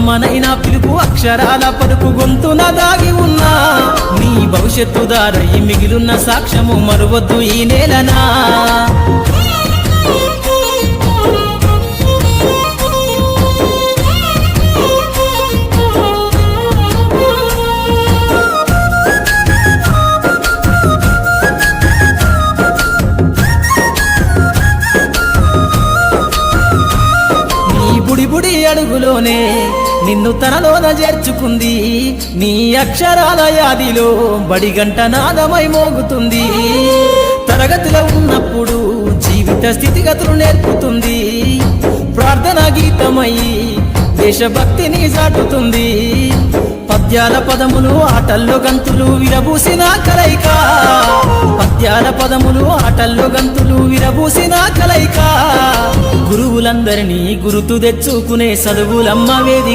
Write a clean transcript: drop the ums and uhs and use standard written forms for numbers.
కమ్మనైనా పిలుపు అక్షరాల పలుకు గొంతున దాగి ఉన్నా నీ భవిష్యత్తు దారై మిగిలున్న సాక్ష్యము మరువద్దు ఈ నేలనా బుడి అడుగులోనే నిన్ను తనలోన చేర్చుకుంది నీ అక్షరాల యాదిలో బడిగంట నాదమై మోగుతుంది తరగతిలో ఉన్నప్పుడు జీవిత స్థితిగతులు నేర్పుతుంది ప్రార్థన గీతమై దేశభక్తిని చాటుతుంది పద్యాల పదములు ఆటల్లో గంతులు విరబూసిన కలయిక పద్యాల పదములు ఆటల్లో గంతులు విరబూసిన కలయిక గురువులందరినీ గురుతు తెచ్చుకునే చదువులమ్మ వేదిక